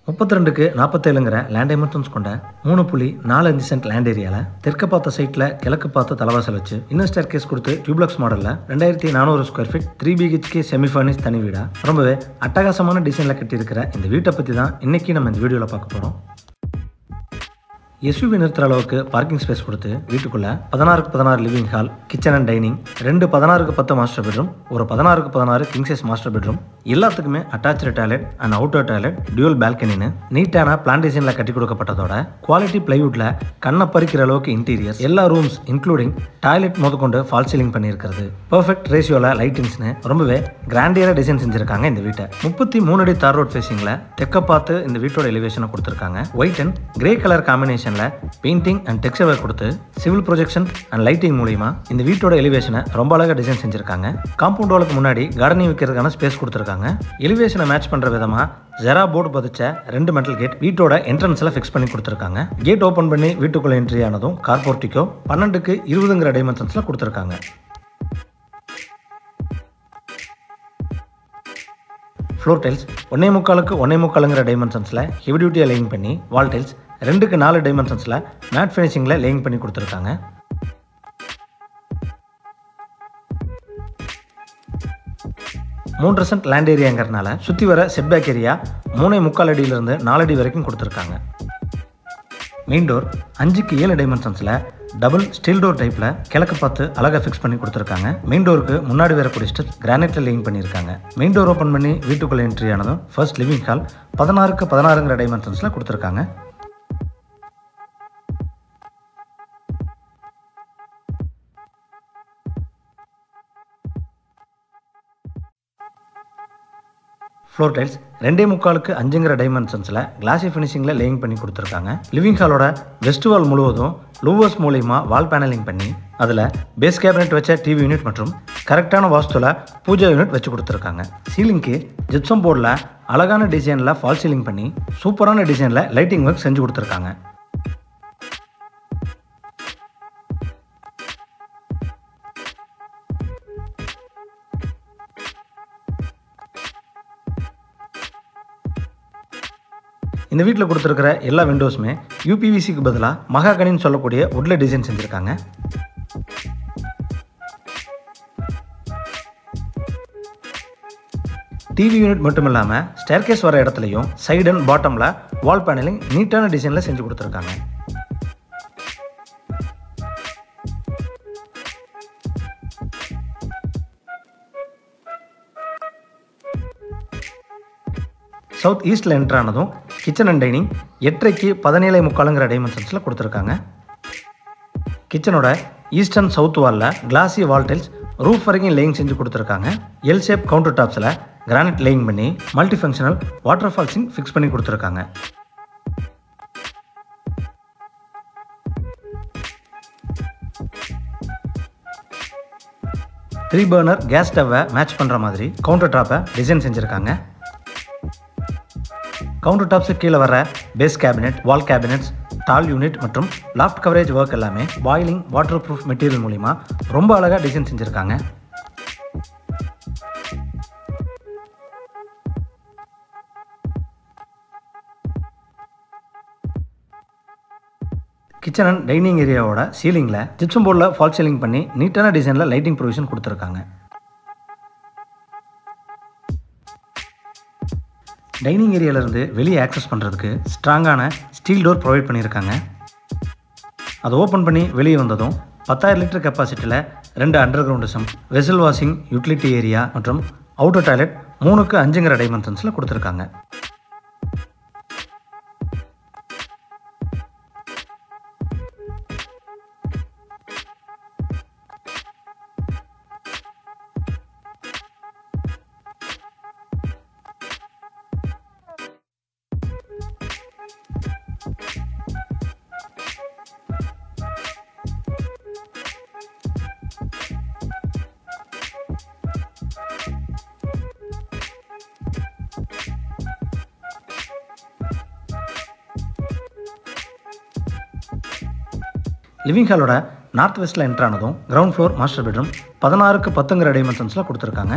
32க்கு 47ங்கிற land dimensions கொண்ட 3.45 cent land ஏரியாவில் தெற்கு பார்த்த சைட்டில் கிழக்கு பார்த்து தலைவாசல் வச்சு இன்னர் ஸ்டேர் கேஸ் கொடுத்து டியூப்ளக்ஸ் மாடலில் 2400 square feet 3 BHK semi furnish தனி வீடா ரொம்பவே அட்டகாசமான டிசைனில் கட்டியிருக்கிற இந்த வீட்டை பற்றி தான் இன்றைக்கி நம்ம இந்த வீடியோவில் பார்க்க போகிறோம். எஸ்யூவி நிறுத்துற அளவுக்கு பார்க்கிங் ஸ்பேஸ் கொடுத்து வீட்டுக்குள்ள 16க்கு 16 living hall, kitchen and dining, 2 16க்கு 10 மாஸ்டர் பெட்ரூம், ஒரு 16க்கு 16 கிங் சைஸ் மாஸ்டர் பெட்ரூம், எல்லாத்துக்குமே attach toilet and outer toilet, dual பால்கனின்னு நீட்டான பிளான் டிசைனில் கட்டி கொடுக்கப்பட்டதோட குவாலிட்டி பிளைவுட்ல கண்ணை பறிக்கிற அளவுக்கு இன்டீரியர், எல்லா ரூம்ஸ் இன்க்ளூடிங் டாய்லெட் முதற்கொண்டு ஃபால் சீலிங் பண்ணியிருக்கிறது. பெர்ஃபெக்ட் ரேஷியோல லைட்டிங்ஸ்னு ரொம்பவே கிராண்டியரா டிசைன் செஞ்சிருக்காங்க. இந்த வீட்டை 33 அடி தார் ரோட் ஃபேசிங்ல தெற்க பார்த்து இந்த வீட்டோட எலிவேஷனை கொடுத்திருக்காங்க. White and grey colour combination painting and texture work கொடுத்து சிவில் ப்ரொஜெக்ஷன் அண்ட் லைட்டிங் மூலமா இந்த வீட்டோட எலிவேஷனை ரொம்ப அழகா டிசைன் செஞ்சிருக்காங்க. காம்பவுண்ட் வாலுக்கு முன்னாடி கார்டனிங் வைக்கிறதுக்கான ஸ்பேஸ் கொடுத்திருக்காங்க. எலிவேஷனை மேட்ச் பண்ற விதமா ஜெரா போர்டு பதிச்ச 2 மெட்டல் கேட் வீட்டோட என்ட்ரன்ஸ்ல ஃபிக்ஸ் பண்ணி கொடுத்திருக்காங்க. கேட் ஓபன் பண்ணி வீட்டுக்குள்ள என்ட்ரி ஆனதும் கார் போர்ட்டிகோ 12க்கு 20ங்கிற டைமென்ஷன்ஸ்ல கொடுத்திருக்காங்க. ஃப்ளோர் டைல்ஸ் 1.25க்கு 1.25ங்கிற டைமென்ஷன்ஸ்ல ஹெவி டியூட்டியா லேயிங் பண்ணி, வால் டைல்ஸ் 2க்கு 4 டைமென்ஷன்ஸ்ல மேட் ஃபினிஷிங்ல லேயிங் பண்ணி கொடுத்திருக்காங்க. 3 சென்ட் லேண்ட் ஏரியாங்கிறதுனால சுற்றி வர செட்பேக் ஏரியா 3.25 அடியிலிருந்து 4 அடி வரைக்கும் கொடுத்துருக்காங்க. மெயின் டோர் 5க்கு 7 டைமென்ஷன்ஸில் டபுள் ஸ்டீல் டோர் டைப்பில் கிழக்கு பார்த்து அழகாக ஃபிக்ஸ் பண்ணி கொடுத்துருக்காங்க. மெயின் டோருக்கு முன்னாடி வரக்கூடிய ஸ்டெப்ஸ் கிரானைட்டில் லேயிங் பண்ணியிருக்காங்க. மெயின் டோர் ஓப்பன் பண்ணி வீட்டுக்குள்ளே என்ட்ரி ஆனதும் ஃபர்ஸ்ட் லிவிங் ஹால் 16க்கு 16ங்கிற டைமென்ஷன்ஸில் கொடுத்துருக்காங்க. ஃப்ளோர் டைல்ஸ் 2.25க்கு 5ங்கிற டைமென்ஷன்ஸில் கிளாசி ஃபினிஷிங்கில் லேயிங் பண்ணி கொடுத்துருக்காங்க. லிவிங் ஹாலோட வெஸ்ட் வால் முழுவதும் லூவர்ஸ் மூலியமா வால் பேனலிங் பண்ணி அதில் பேஸ் கேபினெட் வச்ச டிவி யூனிட் மற்றும் கரெக்டான வாஸ்துல பூஜா யூனிட் வச்சு கொடுத்துருக்காங்க. சீலிங்க்கு ஜிப்சம் போர்டில் அழகான டிசைனில் ஃபால் சீலிங் பண்ணி சூப்பரான டிசைனில் லைட்டிங் ஒர்க் செஞ்சு கொடுத்துருக்காங்க. இந்த வீட்டில் கொடுத்துருக்கிற எல்லா விண்டோஸுமே யூபிவிசிக்கு பதிலாக மகாகனின்னு சொல்லக்கூடிய உட்ல டிசைன் செஞ்சுருக்காங்க. டிவி யூனிட் மட்டும் இல்லாமல் ஸ்டேர்கேஸ் வர இடத்துலையும் சைடு அண்ட் பாட்டமில் வால் பேனலிங் நீட்டான டிசைனில் செஞ்சு கொடுத்துருக்காங்க. சவுத் ஈஸ்டில் என்ட்ரு ஆனதும் கிச்சன் அண்ட் டைனிங் 8க்கு 17.25ங்கிற டைமென்ஷன்ஸில் கொடுத்துருக்காங்க. கிச்சனோட ஈஸ்ட் அண்ட் சவுத் வாலில் கிளாசி வால் டைல்ஸ் ரூஃப் வரைக்கும் லேயிங் செஞ்சு கொடுத்துருக்காங்க. எல் ஷேப் கவுண்டர் டாப்ஸில் கிரானைட் லேயிங் பண்ணி மல்டி ஃபங்க்ஷனல் வாட்டர் ஃபால்ஸிங் ஃபிக்ஸ் பண்ணி கொடுத்துருக்காங்க. த்ரீ பர்னர் கேஸ் ஸ்டவ்வை மேட்ச் பண்ணுற மாதிரி கவுண்டர் டாப்பை டிசைன் செஞ்சுருக்காங்க. கவுண்டர் டாப்ஸு கீழே வர base cabinet, wall cabinets, tall unit மற்றும் லாஃப்ட் கவரேஜ் ஒர்க் எல்லாமே பாயிலிங் வாட்டர் ப்ரூஃப் மெட்டீரியல் மூலிமா ரொம்ப அழகாக டிசைன் செஞ்சுருக்காங்க. கிச்சன் அண்ட் டைனிங் ஏரியாவோட சீலிங்கில் ஜிப்சம் போர்டில் ஃபால் சீலிங் பண்ணி நீட்டான டிசைனில் லைட்டிங் ப்ரொவிஷன் கொடுத்துருக்காங்க. டைனிங் ஏரியாவிலேருந்து வெளியே ஆக்சஸ் பண்ணுறதுக்கு ஸ்ட்ராங்கான ஸ்டீல் டோர் ப்ரொவைட் பண்ணியிருக்காங்க. அதை ஓப்பன் பண்ணி வெளியே வந்ததும் 10,000 லிட்டர் கெப்பாசிட்டியில் 2 under ground sump, vessel washing, utility area மற்றும் அவுட்டர் டாய்லெட் 3க்கு 5ங்கிற டைமென்ஷன்ஸில் கொடுத்துருக்காங்க. லிவிங் ஹாலோட நார்த் வெஸ்ட்டில் என்ட்ரு ஆனதும் கிரவுண்ட் ஃப்ளோர் மாஸ்டர் பெட்ரூம் 16க்கு 10ங்கிற டைமென்ஷன்ஸில் கொடுத்துருக்காங்க.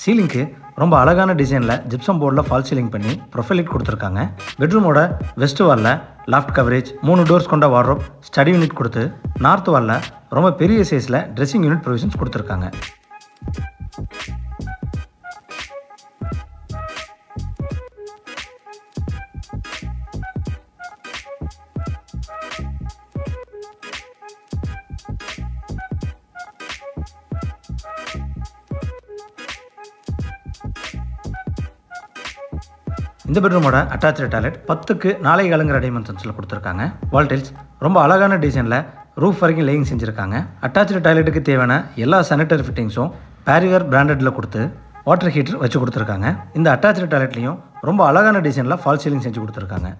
சீலிங்க்கு ரொம்ப அழகான டிசைனில் ஜிப்சம் போர்டில் ஃபால் சீலிங் பண்ணி ப்ரொஃபைல் லைட் கொடுத்துருக்காங்க. பெட்ரூமோட வெஸ்ட் வாலில் லாஃப்ட் கவரேஜ், 3 டோர்ஸ் கொண்ட வார்ட்ரோப், ஸ்டடி யூனிட் கொடுத்து நார்த் வாலில் ரொம்ப பெரிய சைஸில் ட்ரெஸ்ஸிங் யூனிட் ப்ரொவிஷன்ஸ் கொடுத்துருக்காங்க. இந்த பெட்ரூமோட அட்டாச்சு டாய்லெட் 10க்கு 4.25 டைமென்ஷன்ஸில் கொடுத்துருக்காங்க. வால் டைல்ஸ் ரொம்ப அழகான டிசைனில் ரூஃப் வரைக்கும் லேயிங் செஞ்சுருக்காங்க. அட்டாச்சு டாய்லெட்டுக்கு தேவையான எல்லா சானிட்டரி ஃபிட்டிங்ஸும் பேரிவேர் பிராண்டடில் கொடுத்து வாட்டர் ஹீட்டர் வச்சு கொடுத்துருக்காங்க. இந்த அட்டாச்சு டாய்லெட்லேயும் ரொம்ப அழகான டிசைனில் ஃபால் சீலிங் செஞ்சு கொடுத்துருக்காங்க.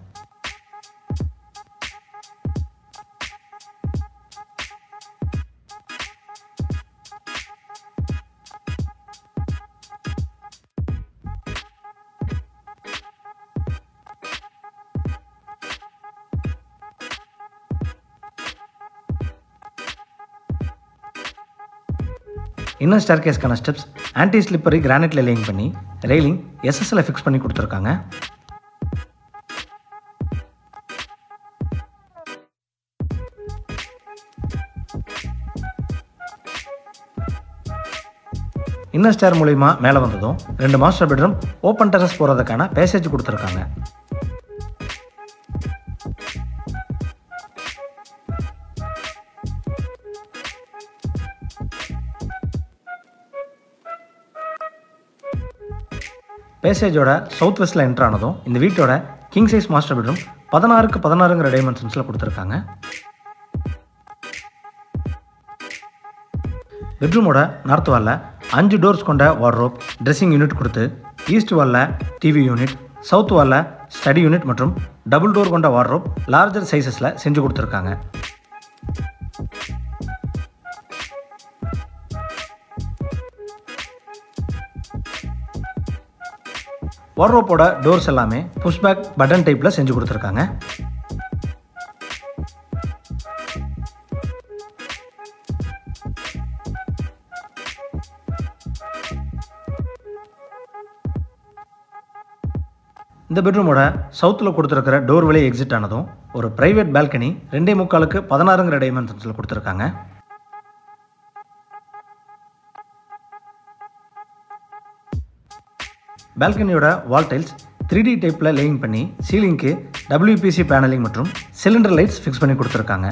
இன்னர் ஸ்டேர்கேஸ்க்கான ஸ்டெப்ஸ் ஆன்டி ஸ்லிப்பரி கிரானைட்ல லேயிங் பண்ணி ரெயிலிங் எஸ்எஸ்ல ஃபிக்ஸ் பண்ணி கொடுத்துருக்காங்க. இன்னர் ஸ்டேர் மூலமா மேலே வந்ததும் 2 மாஸ்டர் பெட்ரூம் ஓப்பன் டெரஸ் போகிறதுக்கான பேசேஜ் கொடுத்துருக்காங்க. பேசேஜோட சவுத் வெஸ்ட்டில் என்ட்ரு ஆனதும் இந்த வீட்டோட கிங் சைஸ் மாஸ்டர் பெட்ரூம் 16க்கு 16 டைமென்ஷன்ஸில் கொடுத்துருக்காங்க. பெட்ரூமோட நார்த் வாலில் 5 டோர்ஸ் கொண்ட வார்ட்ரோப், ட்ரெஸ்ஸிங் யூனிட் கொடுத்து ஈஸ்ட் வாலில் டிவி யூனிட், சவுத் வாலில் ஸ்டடி யூனிட் மற்றும் டபுள் டோர் கொண்ட வார்ட்ரோப் லார்ஜர் சைஸஸில் செஞ்சு கொடுத்துருக்காங்க. வார்ட்ரோப்போட டோர்ஸ் எல்லாமே புஷ்பேக் பட்டன் டைப்பில் செஞ்சு கொடுத்துருக்காங்க. இந்த பெட்ரூமோட சவுத்தில் கொடுத்துருக்கிற டோர் வழி எக்ஸிட் ஆனதும் ஒரு பிரைவேட் பால்கனி 2.25க்கு 16 டைமென்ஷன்ஸில் கொடுத்துருக்காங்க. பால்கனியோட வால் டைல்ஸ் 3D டைப்பில் லேயிங் பண்ணி சீலிங்க்கு WPC பேனலிங் மற்றும் சிலிண்டர் லைட்ஸ் ஃபிக்ஸ் பண்ணி கொடுத்துருக்காங்க.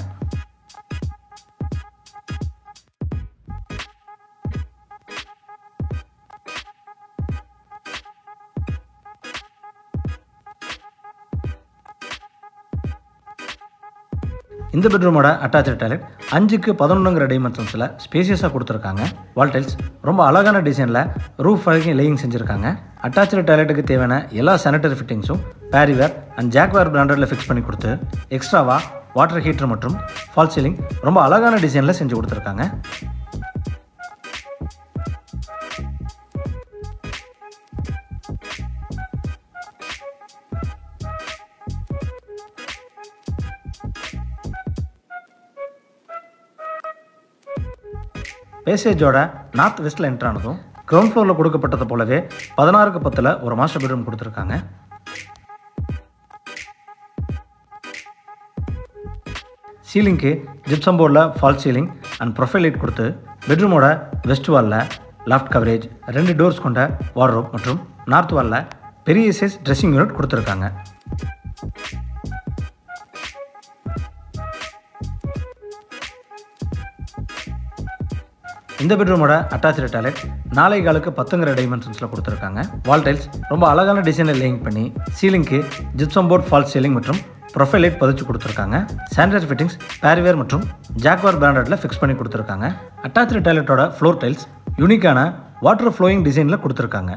இந்த பெட்ரூமோட அட்டாச்சு டாய்லெட் 5க்கு 11 டைமென்ஷன்ஸில் ஸ்பேசியஸாக கொடுத்துருக்காங்க. வால் டைல்ஸ் ரொம்ப அழகான டிசைனில் ரூஃப் வரைக்கும் லேயிங் செஞ்சுருக்காங்க. அட்டாச்சு டாய்லெட்டுக்கு தேவையான எல்லா சானிட்டரி ஃபிட்டிங்ஸும் பேரிவேர் அண்ட் ஜாக்வேர் பிராண்டடில் ஃபிக்ஸ் பண்ணி கொடுத்து எக்ஸ்ட்ராவாக வாட்டர் ஹீட்டர் மற்றும் ஃபால் சீலிங் ரொம்ப அழகான டிசைனில் செஞ்சு கொடுத்துருக்காங்க. பேசேஜோட நார்த் வெஸ்ட்டில் என்ட்ரு ஆனதும் கிரவுண்ட் ஃப்ளோரில் கொடுக்கப்பட்டது போலவே 16க்கு 10 ஒரு மாஸ்டர் பெட்ரூம் கொடுத்துருக்காங்க. சீலிங்க்கு ஜிப்சம் போர்டில் fall ceiling and profile light கொடுத்து பெட்ரூமோட வெஸ்ட் வாலில் லாஃப்ட் கவரேஜ், 2 டோர்ஸ் கொண்ட வார்ட்ரோப் மற்றும் நார்த் வாலில் பெரிய சைஸ் ட்ரெஸ்ஸிங் யூனிட் கொடுத்துருக்காங்க. இந்த பெட்ரூமோட அட்டாச்சு டாய்லெட் 4.25க்கு 10 டைமென்ஷன்ஸில் கொடுத்துருக்காங்க. வால் டைல்ஸ் ரொம்ப அழகான டிசைனில் லேயிங் பண்ணி சீலிங்க்கு ஜிப்சம் போர்ட் ஃபால் சீலிங் மற்றும் ப்ரொஃபைல் லைட் பதிச்சு கொடுத்துருக்காங்க. சானிட்டரி ஃபிட்டிங்ஸ் பேரிவேர் மற்றும் ஜாக்வார் பிராண்டடில் ஃபிக்ஸ் பண்ணி கொடுத்துருக்காங்க. அட்டாச்சு டாய்லெட்டோட ஃப்ளோர் டைல்ஸ் யூனிக்கான வாட்டர் ஃப்ளோயிங் டிசைனில் கொடுத்துருக்காங்க.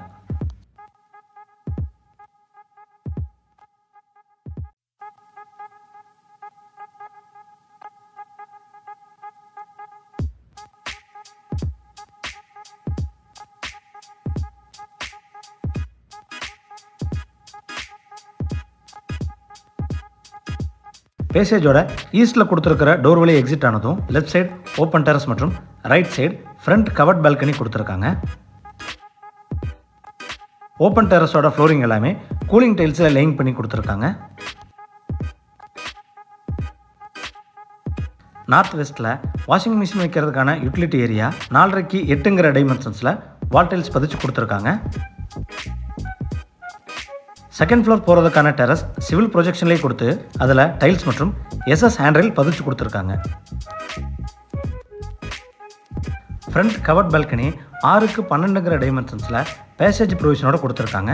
பேசேஜோட ஈஸ்ட்டில் கொடுத்துருக்கிற டோர் வழி எக்ஸிட் ஆனதும் லெஃப்ட் சைடு ஓப்பன் டெரஸ் மற்றும் right side front covered balcony கொடுத்துருக்காங்க. ஓப்பன் டெரஸோட ஃப்ளோரிங் எல்லாமே கூலிங் டைல்ஸில் லேயிங் பண்ணி கொடுத்துருக்காங்க. நார்த் வெஸ்ட்டில் வாஷிங் மிஷின் வைக்கிறதுக்கான யூட்டிலிட்டி ஏரியா 4.5 8 டைமென்ஷன்ஸில் வால் டைல்ஸ் பதிச்சு கொடுத்துருக்காங்க. செகண்ட் ஃப்ளோர் போகிறதுக்கான டெரஸ் சிவில் ப்ரொஜெக்ஷன்லேயே கொடுத்து அதில் டைல்ஸ் மற்றும் எஸ்எஸ் ஹேண்ட்ரைல் பதிச்சு கொடுத்துருக்காங்க. ஃப்ரண்ட் கவர்ட் பால்கனி 6க்கு 12 டைமென்ஷன்ஸில் பேசேஜ் ப்ரொவிஷனோட கொடுத்துருக்காங்க.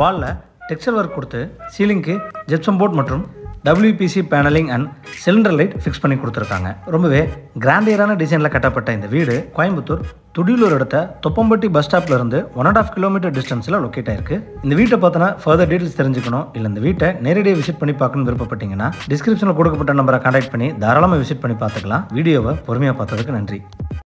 வாலில் டெக்ஸ்சர் ஒர்க் கொடுத்து சீலிங்க்கு ஜிப்சம் போர்ட் மற்றும் WPC panelling and cylinder light fix பண்ணி கொடுத்துருக்காங்க. ரொம்பவே கிராண்டியரான டிசைனில் கட்டப்பட்ட இந்த வீடு கோயம்புத்தூர் துடியலூர் அடுத்த தொப்பம்பட்டி பஸ் ஸ்டாப்லேருந்து 1.5 கிலோமீட்டர் டிஸ்டன்ஸில் லொக்கேட் ஆயிருக்கு. இந்த வீட்டை பார்த்தோன்னா ஃபர்தர் டீட்டெயில்ஸ் தெரிஞ்சுக்கணும் இல்லை இந்த வீட்டை நேரடியாக விசிட் பண்ணி பார்க்கணும்னு விருப்பப்பட்டீங்கன்னா டிஸ்கிரிப்ஷனில் கொடுக்கப்பட்ட நம்பரை கான்டாக்ட் பண்ணி தாராளமாக விசிட் பண்ணி பார்த்துக்கலாம். வீடியோவை பொறுமையாக பார்த்ததுக்கு நன்றி.